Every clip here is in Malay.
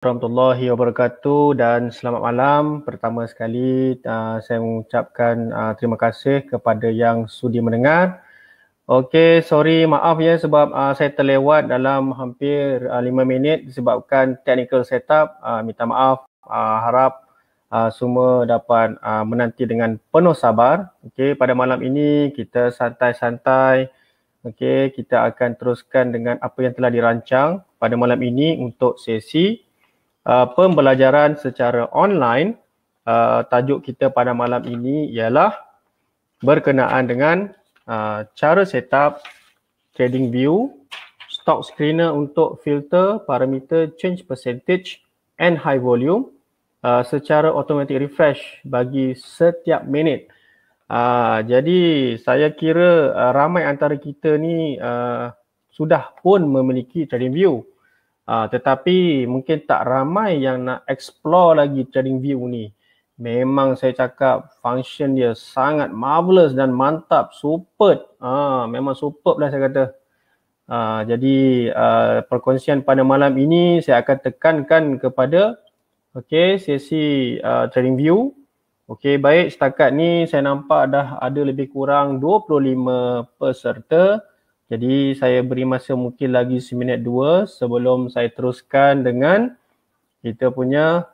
Warahmatullahi wabarakatuh dan selamat malam. Pertama sekali saya mengucapkan terima kasih kepada yang sudi mendengar. Okey, sorry, maaf ya sebab saya terlewat dalam hampir 5 minit disebabkan technical setup. Minta maaf, harap semua dapat menanti dengan penuh sabar. Okey, pada malam ini kita santai-santai. Okey, kita akan teruskan dengan apa yang telah dirancang pada malam ini untuk sesi pembelajaran secara online. Tajuk kita pada malam ini ialah berkenaan dengan cara setup TradingView stock screener untuk filter parameter change percentage and high volume secara automatic refresh bagi setiap minit. Jadi saya kira ramai antara kita ni sudah pun memiliki TradingView. Tetapi mungkin tak ramai yang nak explore lagi TradingView ni. Memang saya cakap function dia sangat marvelous dan mantap, superb. Memang superb lah saya kata. Jadi perkongsian pada malam ini saya akan tekankan kepada sesi TradingView. Okey, baik, setakat ni saya nampak dah ada lebih kurang 25 peserta. Jadi saya beri masa mungkin lagi seminit dua sebelum saya teruskan dengan kita punya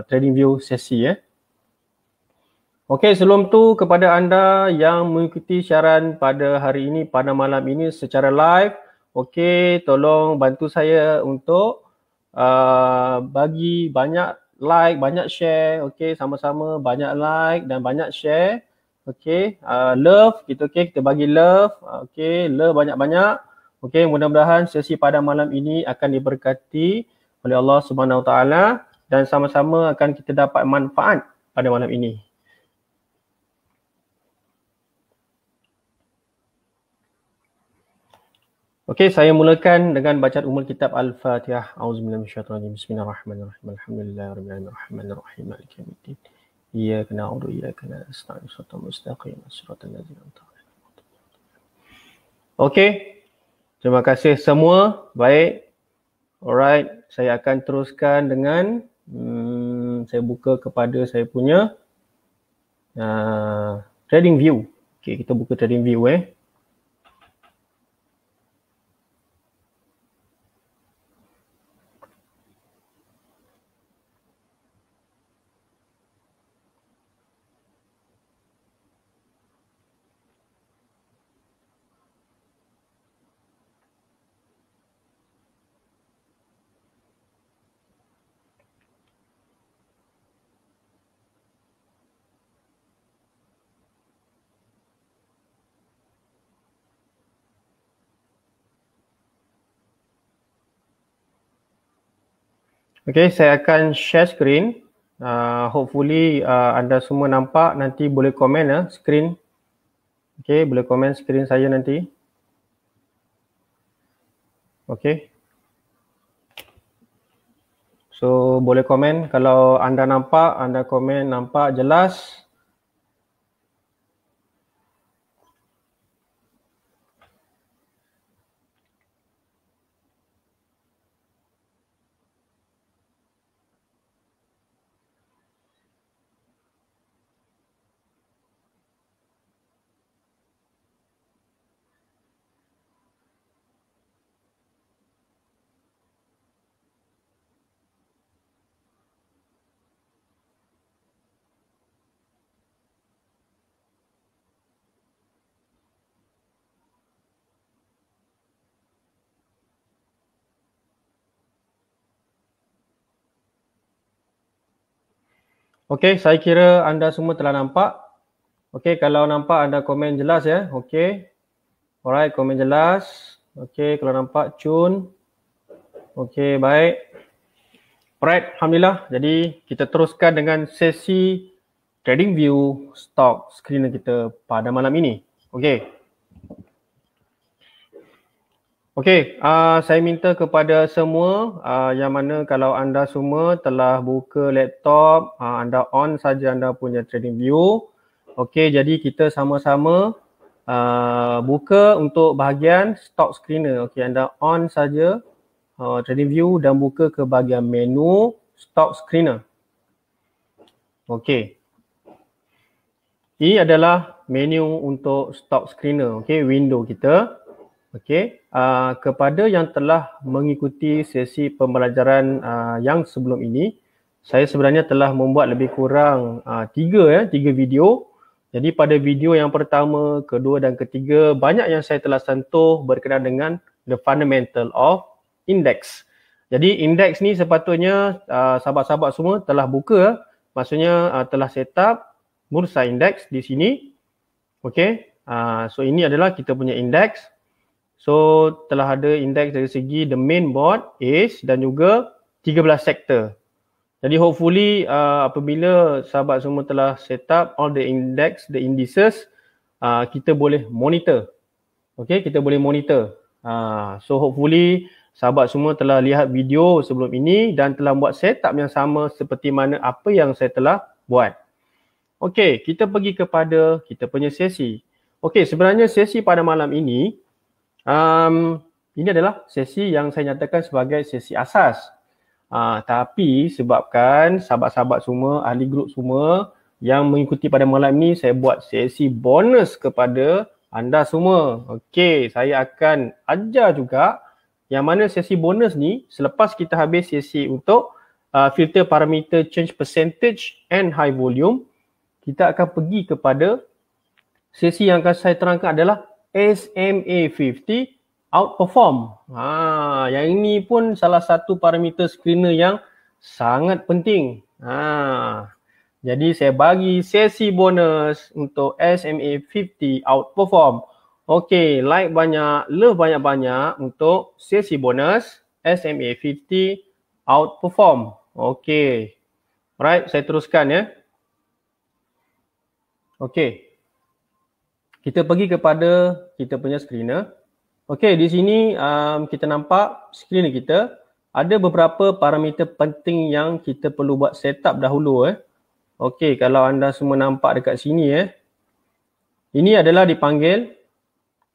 TradingView sesi ya. Okey, sebelum tu kepada anda yang mengikuti siaran pada hari ini, pada malam ini secara live, okey, tolong bantu saya untuk bagi banyak like, banyak share, okey, sama-sama banyak like dan banyak share. Okey, love, kita bagi love, okey, love banyak-banyak. Okey, mudah-mudahan sesi pada malam ini akan diberkati oleh Allah Subhanahu Wa Taala dan sama-sama akan kita dapat manfaat pada malam ini. Okey, saya mulakan dengan bacaan umul kitab Al-Fatihah. Auzubillahi minasyaitonir rajim. Bismillahirrahmanirrahim. Alhamdulillahirabbil alamin arrahmanirrahim maliki yaumiddin. Iyyaka na'budu wa iyyaka nasta'in shiratal mustaqim shiratal ladzina an'amta 'alaihim. Okey. Terima kasih semua. Baik. Alright, saya akan teruskan dengan saya buka kepada saya punya TradingView. Okey, kita buka TradingView . Okey, saya akan share screen. Hopefully anda semua nampak, nanti boleh komen screen. Okey, boleh komen screen saya nanti. Okey. So boleh komen kalau anda nampak, anda komen nampak jelas. Okey, saya kira anda semua telah nampak. Okey, kalau nampak anda komen jelas ya. Okey. Alright, komen jelas. Okey, kalau nampak cun. Okey, baik. Alright, alhamdulillah. Jadi kita teruskan dengan sesi TradingView stock screener kita pada malam ini. Okey. Okey, saya minta kepada semua yang mana kalau anda semua telah buka laptop, anda on saja anda punya TradingView. Okey, jadi kita sama-sama buka untuk bahagian stock screener. Okey, anda on saja Trading View dan buka ke bahagian menu Stock Screener. Okey. Ini adalah menu untuk Stock Screener, okey, window kita. Okey, kepada yang telah mengikuti sesi pembelajaran yang sebelum ini, saya sebenarnya telah membuat lebih kurang tiga video. Jadi pada video yang pertama, kedua dan ketiga, banyak yang saya telah sentuh berkenaan dengan the fundamental of index. Jadi index ni sepatutnya sahabat-sahabat semua telah buka, maksudnya telah set up Bursa Index di sini. Okey, so ini adalah kita punya index. So telah ada index dari segi the main board, ACE dan juga 13 sektor. Jadi hopefully apabila sahabat semua telah set up all the index, the indices, kita boleh monitor. Okey, kita boleh monitor. So hopefully sahabat semua telah lihat video sebelum ini dan telah buat setup yang sama seperti mana apa yang saya telah buat. Okey, kita pergi kepada kita punya sesi. Okey, sebenarnya sesi pada malam ini adalah sesi yang saya nyatakan sebagai sesi asas. Tapi sebabkan sahabat-sahabat semua, ahli grup semua yang mengikuti pada malam ini, saya buat sesi bonus kepada anda semua. Okey, saya akan ajar juga yang mana sesi bonus ni selepas kita habis sesi untuk filter parameter change percentage and high volume, kita akan pergi kepada sesi yang akan saya terangkan adalah SMA 50 outperform. Yang ini pun salah satu parameter screener yang sangat penting. Jadi saya bagi sesi bonus untuk SMA 50 outperform. Okey, like banyak, love banyak-banyak untuk sesi bonus SMA 50 outperform. Okey. Alright, saya teruskan ya. Okey. Kita pergi kepada kita punya screener. Okey, di sini kita nampak screener kita ada beberapa parameter penting yang kita perlu buat setup dahulu. Okey, kalau anda semua nampak dekat sini ini adalah dipanggil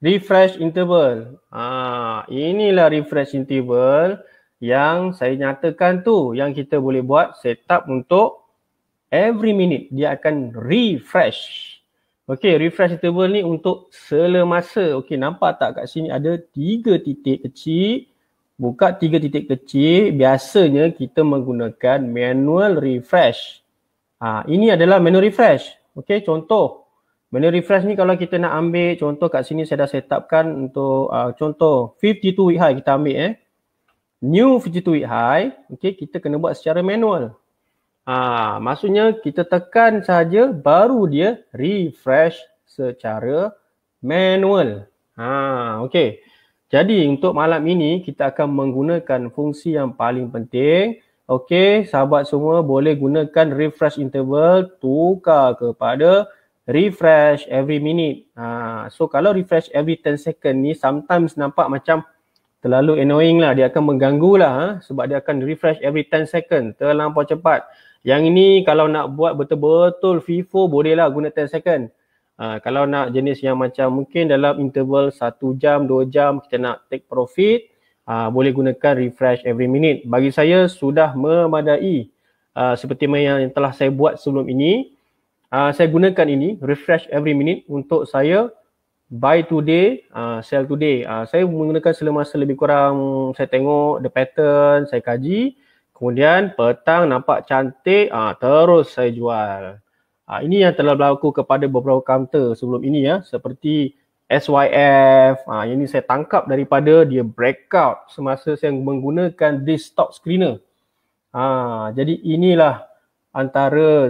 refresh interval. Inilah refresh interval yang saya nyatakan tu yang kita boleh buat setup untuk every minute dia akan refresh. Okey, refresh interval ni untuk selemasa. Okey, nampak tak kat sini ada 3 titik kecil. Buka 3 titik kecil. Biasanya kita menggunakan manual refresh. Ini adalah manual refresh. Okey, contoh. Manual refresh ni kalau kita nak ambil contoh kat sini saya dah setupkan untuk contoh 52 week high kita ambil New 52 week high. Okey, kita kena buat secara manual. Maksudnya kita tekan saja baru dia refresh secara manual. Okey. Jadi untuk malam ini kita akan menggunakan fungsi yang paling penting. Okey, sahabat semua boleh gunakan refresh interval tukar kepada refresh every minute. So kalau refresh every 10 second ni sometimes nampak macam terlalu annoying lah. Dia akan mengganggu lah sebab dia akan refresh every 10 second. Terlampau cepat. Yang ini kalau nak buat betul-betul FIFO bolehlah guna 10 second. Kalau nak jenis yang macam mungkin dalam interval 1 jam, 2 jam kita nak take profit, boleh gunakan refresh every minute. Bagi saya sudah memadai. Seperti yang telah saya buat sebelum ini, saya gunakan ini refresh every minute untuk saya buy today, sell today. Saya menggunakan selemasa lebih kurang saya tengok the pattern, saya kaji. Kemudian petang nampak cantik, terus saya jual. Ini yang telah berlaku kepada beberapa counter sebelum ini seperti SYF. Ini saya tangkap daripada dia breakout semasa saya menggunakan this stock screener. Jadi inilah antara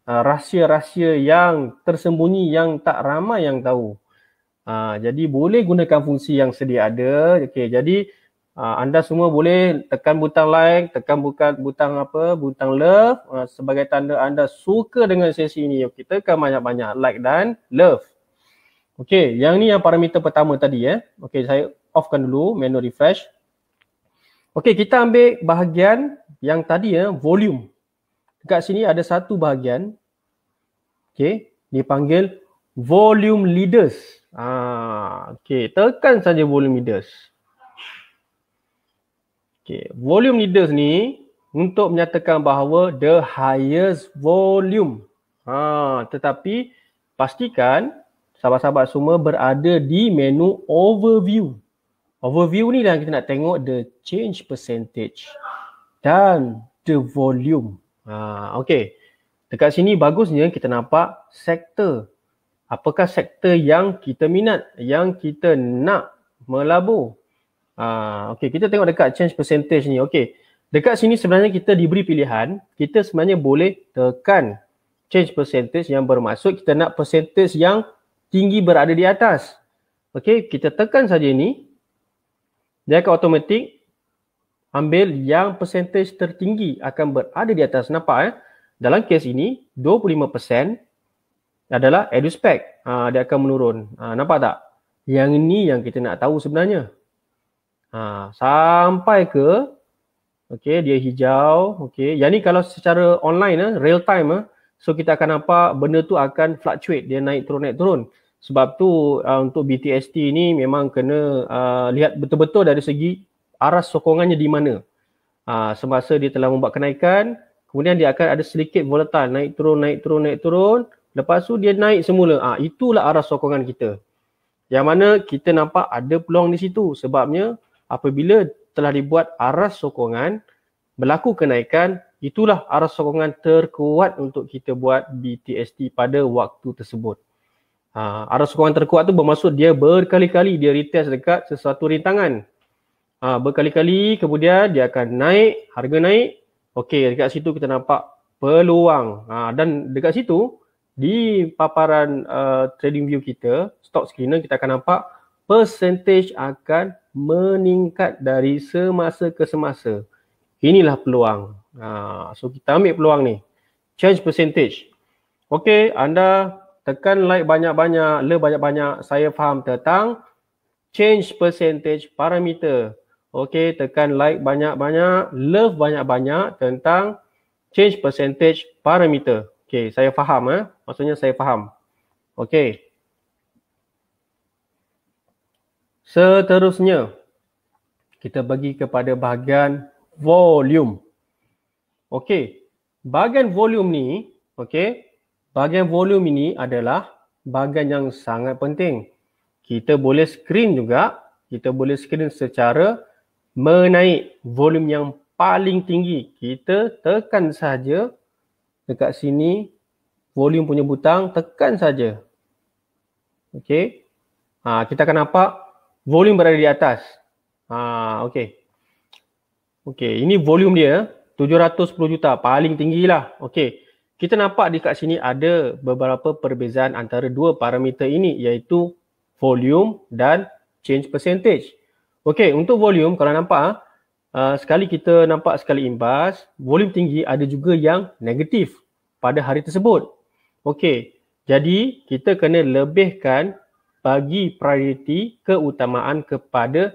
rahsia-rahsia yang tersembunyi yang tak ramai yang tahu. Jadi boleh gunakan fungsi yang sedia ada. Okey, jadi anda semua boleh tekan butang like, tekan butang love sebagai tanda anda suka dengan sesi ini. Okey, tekan banyak-banyak like dan love. Okey, yang ni yang parameter pertama tadi Okey, saya offkan dulu menu refresh. Okey, kita ambil bahagian yang tadi volume. Dekat sini ada satu bahagian. Okey, dipanggil volume leaders. Okey, tekan saja volume leaders. Okay, volume leaders ni untuk menyatakan bahawa the highest volume. Tetapi pastikan sahabat-sahabat semua berada di menu overview. Overview ni lah kita nak tengok the change percentage dan the volume. Okay. Dekat sini bagusnya kita nampak sektor. Apakah sektor yang kita minat, yang kita nak melabur. Okay, kita tengok dekat change percentage ni. Okay, dekat sini sebenarnya kita diberi pilihan. Kita sebenarnya boleh tekan change percentage yang bermaksud kita nak percentage yang tinggi berada di atas. Okay, kita tekan saja ni. Dia akan automatik ambil yang percentage tertinggi akan berada di atas. Nampak dalam kes ini 25% adalah EduSpec. Dia akan menurun. Nampak tak? Yang ini yang kita nak tahu sebenarnya. Sampai ke dia hijau. Yang ni kalau secara online real time so kita akan nampak benda tu akan fluctuate, dia naik turun. Sebab tu untuk BTST ni memang kena lihat betul-betul dari segi arah sokongannya di mana. Semasa dia telah membuat kenaikan, kemudian dia akan ada sedikit volatile, naik turun. Lepas tu dia naik semula. Itulah arah sokongan kita. Yang mana kita nampak ada peluang di situ. Sebabnya apabila telah dibuat arah sokongan, berlaku kenaikan, itulah arah sokongan terkuat untuk kita buat BTST pada waktu tersebut. Arah sokongan terkuat tu bermaksud dia berkali-kali dia retest dekat sesuatu rintangan. Berkali-kali kemudian dia akan naik, harga naik. Okey, dekat situ kita nampak peluang. Dan dekat situ di paparan trading view kita, stock screener, kita akan nampak percentage akan meningkat dari semasa ke semasa. Inilah peluang. So kita ambil peluang ni. Change percentage. Okey, anda tekan like banyak-banyak, le banyak-banyak, saya faham tentang change percentage parameter. Okey, tekan like banyak-banyak, love banyak-banyak tentang change percentage parameter. Okey, saya faham maksudnya saya faham. Okey. Seterusnya kita bagi kepada bahagian volume. Okey, bahagian volume ni, bahagian volume ini adalah bahagian yang sangat penting. Kita boleh screen juga, kita boleh screen secara menaik volume yang paling tinggi. Kita tekan saja dekat sini volume punya butang, tekan saja. Okey. Kita akan nampak volume berada di atas. Okey, ini volume dia 710 juta, paling tinggi lah. Okey. Kita nampak dekat sini ada beberapa perbezaan antara dua parameter ini, iaitu volume dan change percentage. Okey, untuk volume kalau nampak sekali kita nampak sekali imbas, volume tinggi, ada juga yang negatif pada hari tersebut. Okey, jadi kita kena lebihkan, bagi priority keutamaan kepada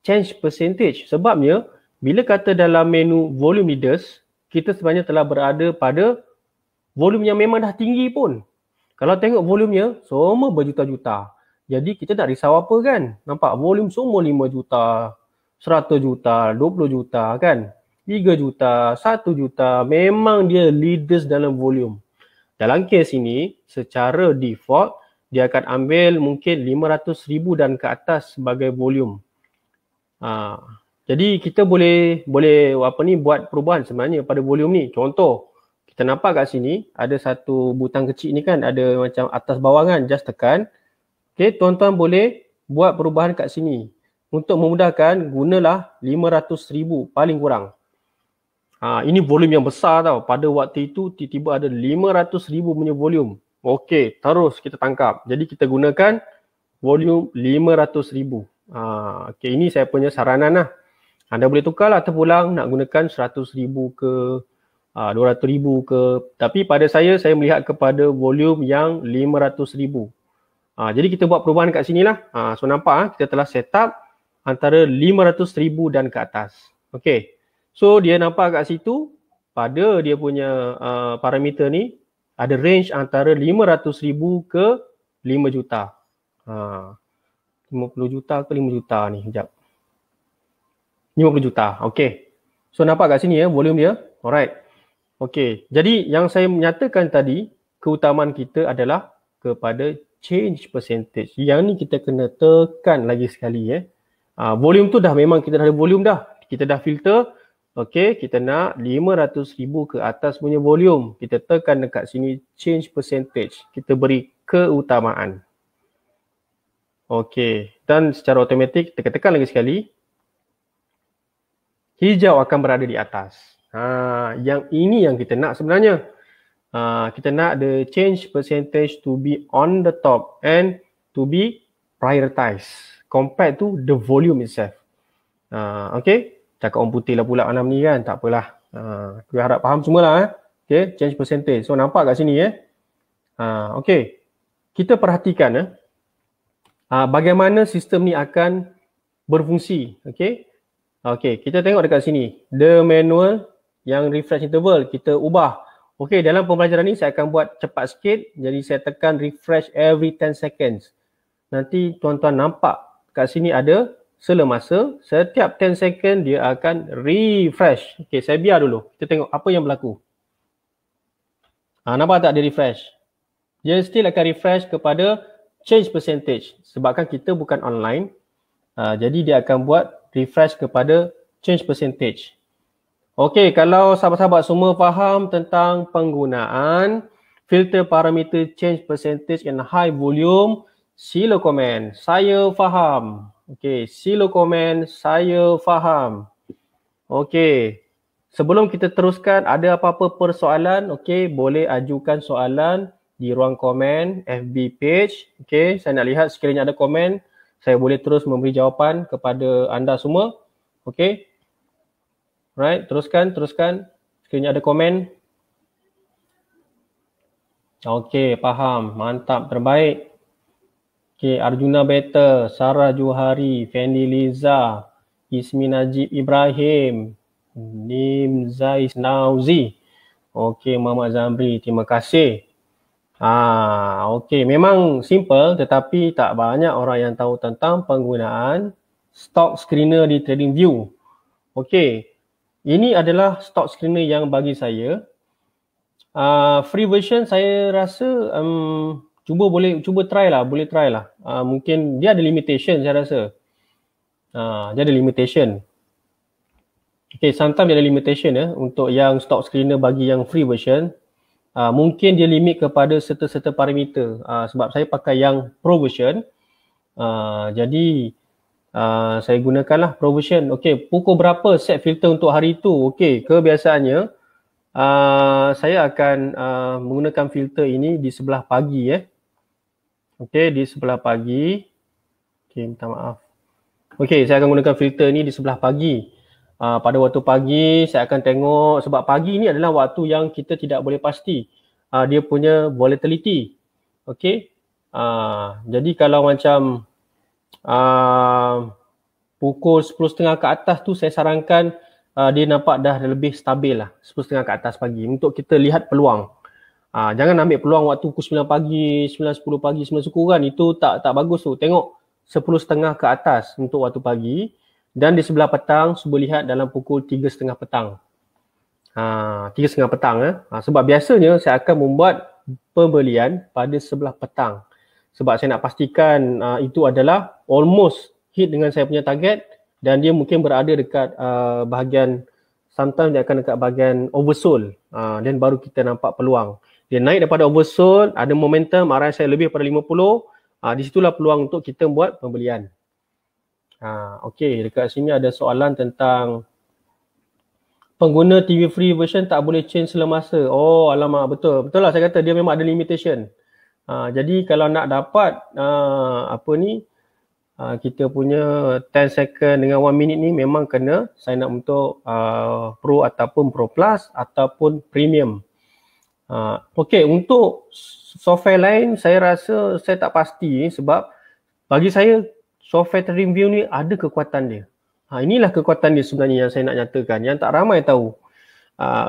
change percentage. Sebabnya bila kata dalam menu volume leaders, kita sebenarnya telah berada pada volume yang memang dah tinggi pun. Kalau tengok volumenya, semua berjuta-juta. Jadi kita tak risau apa kan. Nampak volume semua 5 juta, 100 juta, 20 juta kan. 3 juta, 1 juta. Memang dia leaders dalam volume. Dalam kes ini, secara default, dia akan ambil mungkin 500,000 dan ke atas sebagai volume. Jadi kita boleh buat perubahan sebenarnya pada volume ni. Contoh, kita nampak kat sini ada satu butang kecil ni kan, ada macam atas bawah kan, just tekan. Okey, tuan-tuan boleh buat perubahan kat sini. Untuk memudahkan, gunalah 500,000 paling kurang. Ini volume yang besar tau. Pada waktu itu tiba-tiba ada 500,000 punya volume. Okey, terus kita tangkap. Jadi kita gunakan volume 500,000. Okey, ini saya punya saranan lah. Anda boleh tukarlah terpulang nak gunakan 100,000 ke 200,000 ke. Tapi pada saya melihat kepada volume yang 500,000. Jadi kita buat perubahan kat sini lah. So nampak kita telah set up antara 500,000 dan ke atas. Okey. So dia nampak kat situ pada dia punya parameter ni ada range antara 500,000 ke 5 juta. 50 juta ke 5 juta ni. Sekejap. 50 juta. Okey. So nampak kat sini ya volume dia. Alright. Okey. Jadi yang saya menyatakan tadi, keutamaan kita adalah kepada change percentage. Yang ni kita kena tekan lagi sekali ya. Volume tu dah memang kita dah ada volume dah. Kita dah filter. Okey, kita nak 500,000 ke atas punya volume. Kita tekan dekat sini change percentage. Kita beri keutamaan. Okey, dan secara automatik kita tekan lagi sekali. Hijau akan berada di atas. Yang ini yang kita nak sebenarnya. Kita nak the change percentage to be on the top and to be prioritized compared to the volume itself. Okay, cakap orang putih lah pula malam ni kan, tak apalah. Aku harap faham semualah. Okay, change percentage. So nampak kat sini okay, kita perhatikan bagaimana sistem ni akan berfungsi. Okay, okay, kita tengok dekat sini. The manual yang refresh interval kita ubah. Okey, dalam pembelajaran ni saya akan buat cepat sikit. Jadi saya tekan refresh every 10 seconds. Nanti tuan-tuan nampak kat sini ada sela masa. Setiap 10 second dia akan refresh. Okey, saya biar dulu. Kita tengok apa yang berlaku. Nampak tak dia refresh? Dia still akan refresh kepada change percentage. Sebabkan kita bukan online. Jadi dia akan buat refresh kepada change percentage. Okey, kalau sahabat-sahabat semua faham tentang penggunaan filter parameter change percentage and high volume, sila komen, saya faham. Okey, sila komen, saya faham. Okey, sebelum kita teruskan, ada apa-apa persoalan, okey, boleh ajukan soalan di ruang komen FB page. Okey, saya nak lihat sekiranya ada komen, saya boleh terus memberi jawapan kepada anda semua. Okey. Right, teruskan. Sekiranya ada komen. Okey, faham. Mantap, terbaik. Okey, Arjuna Better, Sarah Johari, Fendi Liza, Ismi Najib Ibrahim, Nim Zais Nauzi. Okey, Muhammad Zamri, terima kasih. Okey, memang simple tetapi tak banyak orang yang tahu tentang penggunaan stock screener di TradingView. Okey. Ini adalah stock screener yang bagi saya. Free version saya rasa cuba try lah. Mungkin dia ada limitation saya rasa. Dia ada limitation. Okay, sometimes dia ada limitation untuk yang stock screener bagi yang free version. Mungkin dia limit kepada serta-serta parameter. Sebab saya pakai yang pro version. Jadi saya gunakanlah provision. Okey, pukul berapa set filter untuk hari itu? Okey, kebiasaannya saya akan menggunakan filter ini di sebelah pagi Okey, di sebelah pagi. Okey, minta maaf. Okey, saya akan gunakan filter ini di sebelah pagi. Pada waktu pagi saya akan tengok, sebab pagi ini adalah waktu yang kita tidak boleh pasti dia punya volatility. Okey. Jadi kalau macam pukul 10.30 ke atas tu saya sarankan dia nampak dah lebih stabil lah 10.30 ke atas pagi untuk kita lihat peluang. Jangan ambil peluang waktu pukul 9 pagi, 9.10 pagi, 9 kurang, itu tak bagus tu. Tengok 10.30 ke atas untuk waktu pagi dan di sebelah petang cuba lihat dalam pukul 3.30 petang. 3.30 petang sebab biasanya saya akan membuat pembelian pada sebelah petang. Sebab saya nak pastikan itu adalah almost hit dengan saya punya target dan dia mungkin berada dekat bahagian, sometimes dia akan dekat bahagian oversold dan baru kita nampak peluang. Dia naik daripada oversold, ada momentum, RSI lebih pada 50, di situlah peluang untuk kita buat pembelian. Okey, dekat sini ada soalan tentang pengguna TV free version tak boleh change semasa. Oh alamak, betul lah saya kata dia memang ada limitation. Jadi kalau nak dapat kita punya 10 second dengan 1 minute ni memang kena sign up untuk Pro ataupun Pro Plus ataupun Premium. Okey, untuk software lain saya rasa saya tak pasti sebab bagi saya software TradingView ni ada kekuatan dia. Inilah kekuatan dia sebenarnya yang saya nak nyatakan, yang tak ramai tahu.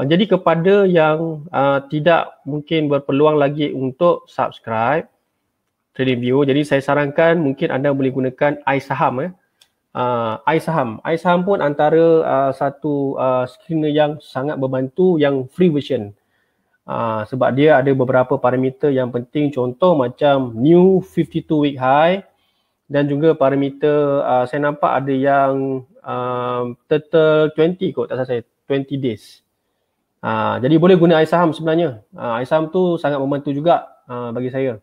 Jadi kepada yang tidak mungkin berpeluang lagi untuk subscribe TradingView, jadi saya sarankan mungkin anda boleh gunakan iSaham iSaham. iSaham pun antara satu screener yang sangat membantu yang free version. Sebab dia ada beberapa parameter yang penting, contoh macam new 52 week high dan juga parameter saya nampak ada yang total 20 kot, tak salah saya, 20 days. Jadi boleh guna iSaham sebenarnya. iSaham tu sangat membantu juga bagi saya.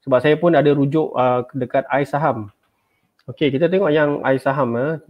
Sebab saya pun ada rujuk dekat iSaham. Okey, kita tengok yang iSaham.